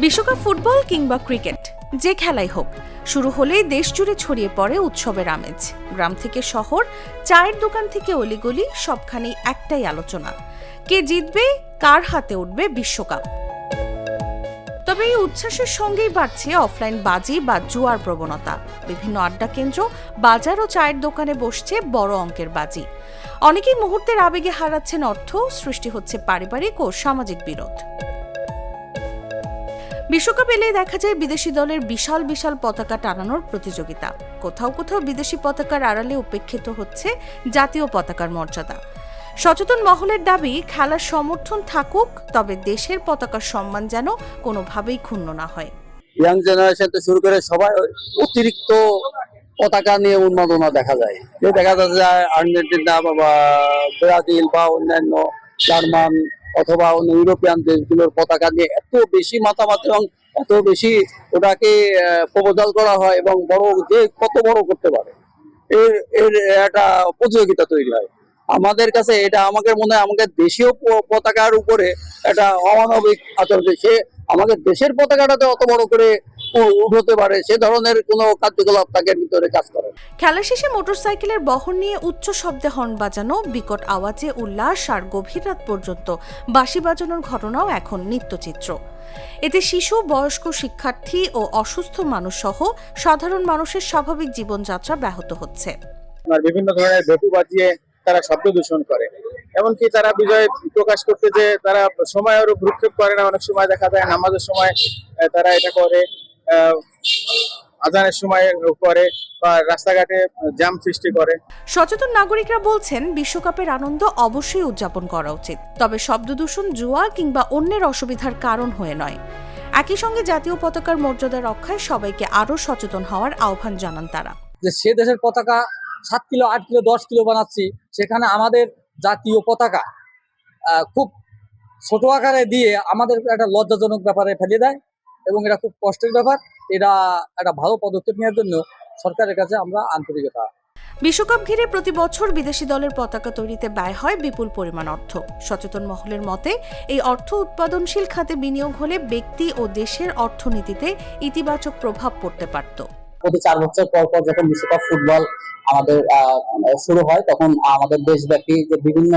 বিশ্বকাপ ফুটবল কিংবা ক্রিকেট যে খেলাই হোক, শুরু হলেই দেশ জুড়ে ছড়িয়ে পড়ে উৎসবের আমেজ। গ্রাম থেকে শহর, চায়ের দোকান থেকে অলিগলি, সবখানেই একটাই আলোচনা, কে জিতবে, কার হাতে উঠবে বিশ্বকাপ। তবে এই উচ্ছ্বাসের সঙ্গেই বাড়ছে অফলাইন বাজি বা জুয়ার প্রবণতা। বিভিন্ন আড্ডা কেন্দ্র, বাজার ও চায়ের দোকানে বসছে বড় অঙ্কের বাজি। অনেকেই মুহূর্তের আবেগে হারাচ্ছেন অর্থ, সৃষ্টি হচ্ছে পারিবারিক ও সামাজিক বিরোধ। বিশ্বকাপ এলেই দেখা যায় বিদেশি দলের বিশাল বিশাল পতাকা টানানোর প্রতিযোগিতা। কোথাও কোথাও বিদেশি পতাকার আড়ালে উপেক্ষিত হচ্ছে জাতীয় পতাকার মর্যাদা। সচেতন মহলের দাবি, খেলার সমর্থন থাকুক, তবে দেশের পতাকার সম্মান যেন কোনোভাবেই ক্ষুণ্ণ না হয়। ইয়াং জেনারেশন থেকে শুরু করে সবাই অতিরিক্ত পতাকা নিয়ে উন্মাদনা দেখা যায়। দেখা যায় আর্জেন্টিনা বা ব্রাজিল বা অন্যান্য জার্মান অথবা অন্য ইউরোপিয়ান দেশগুলোর পতাকা নিয়ে এত বেশি মাতামাতি এবং এত বেশি ওটাকে প্রপোজাল করা হয় এবং বড় যে কত বড় করতে পারে এর এর একটা প্রতিযোগিতা তৈরি হয়। আমাদের কাছে এটা আমাদের মনে হয় আমাদের দেশীয় পতাকার উপরে একটা অমানবিক আচরণ। সে আমাদের দেশের পতাকাটাতে অত বড় করে উঠতে পারে সে ধরনের কোনো কার্যকলাপ তাকে ভিতরে কাজ করে। খেলা শেষে মোটরসাইকেলের বহর নিয়ে উচ্চ শব্দে হর্ন বাজানো, বিকট আওয়াজে উল্লাস আর গভীর রাত পর্যন্ত বাঁশি বাজানোর ঘটনাও এখন নিত্যচিত্র। এতে শিশু, বয়স্ক, শিক্ষার্থী ও অসুস্থ মানুষ সহ সাধারণ মানুষের স্বাভাবিক জীবনযাত্রা ব্যাহত হচ্ছে। বিভিন্ন ধরনের বেপু বাজিয়ে তারা শব্দ দূষণ করে, এমনকি তারা বিজয় প্রকাশ করতে যে তারা সময়ের ভ্রুক্ষেপ করে না। অনেক সময় দেখা যায় নামাজের সময় তারা এটা করে, আজানের সময় করে, বা রাস্তাঘাটে জ্যাম সৃষ্টি করে। সচেতন নাগরিকরা বলছেন, বিশ্বকাপের আনন্দ অবশ্যই উদযাপন করা উচিত, তবে শব্দ দূষণ, জুয়া কিংবা অন্যের অসুবিধার কারণ হয়ে নয়। একই সঙ্গে জাতীয় পতাকার মর্যাদা রক্ষায় সবাইকে আরও সচেতন হওয়ার আহ্বান জানান তারা। যে সে দেশের পতাকা 7 কিলো, 8 কিলো, 10 কিলো বানাচ্ছি, সেখানে আমাদের জাতীয় পতাকা খুব ছোট আকারে দিয়ে আমাদের একটা লজ্জাজনক ব্যাপারে ফেলে দেয় এবং এটা খুব কষ্টের ব্যাপার। এটা একটা ভালো পদক্ষেপ নেওয়ার জন্য সরকারের কাছে আমরা আন্তরিকতা। বিশ্বকাপ ঘিরে প্রতি বছর বিদেশি দলের পতাকা তৈরিতে ব্যয় হয় বিপুল পরিমাণ অর্থ। সচেতন মহলের মতে, এই অর্থ উৎপাদনশীল খাতে বিনিয়োগ হলে ব্যক্তি ও দেশের অর্থনীতিতে ইতিবাচক প্রভাব পড়তে পারত। প্রতি 4 বছর পর পর যখন বিশ্বকাপ ফুটবল আমাদের শুরু হয়, তখন আমাদের দেশব্যাপী যে ভিন্ন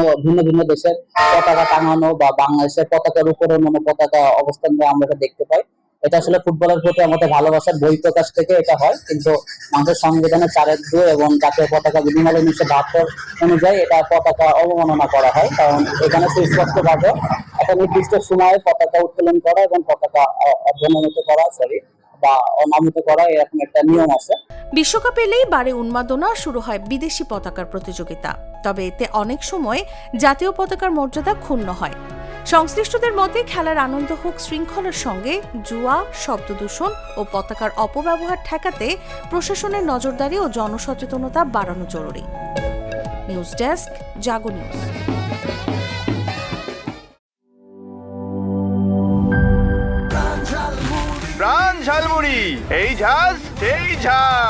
ভিন্ন দেশের পতাকা টাঙানো বা বাংলাদেশের পতাকার উপরে অন্য পতাকা অবস্থান নিয়ে আমরা দেখতে পাই। এটা আসলে ফুটবলের প্রতি আমাদের ভালোবাসার বহিঃপ্রকাশ থেকে এটা হয়, কিন্তু আমাদের সংবিধানের 4(2) এবং জাতীয় পতাকা বিধিমালা 1972 অনুযায়ী এটা পতাকা অবমাননা করা হয়। কারণ এখানে সুস্পষ্টভাবে একটা নির্দিষ্ট সময়ে পতাকা উত্তোলন করা এবং পতাকা অবমানিত করা বা অনামিত করা, এরকম একটা নিয়ম আছে। বিশ্বকাপ এলেই বাড়ে উন্মাদনা, শুরু হয় বিদেশি পতাকার প্রতিযোগিতা। তবে এতে অনেক সময় জাতীয় পতাকার মর্যাদা ক্ষুণ্ণ হয়। সংশ্লিষ্টদের মতে, খেলার আনন্দ হোক শৃঙ্খলার সঙ্গে, জুয়া, শব্দ দূষণ ও পতাকার অপব্যবহার ঠেকাতে প্রশাসনের নজরদারি ও জনসচেতনতা বাড়ানো জরুরি। নিউজ ডেস্ক, জাগো নিউজ। প্রাণ ঝালমুড়ি, এই ঝাঁজ সেই ঝাঁজ।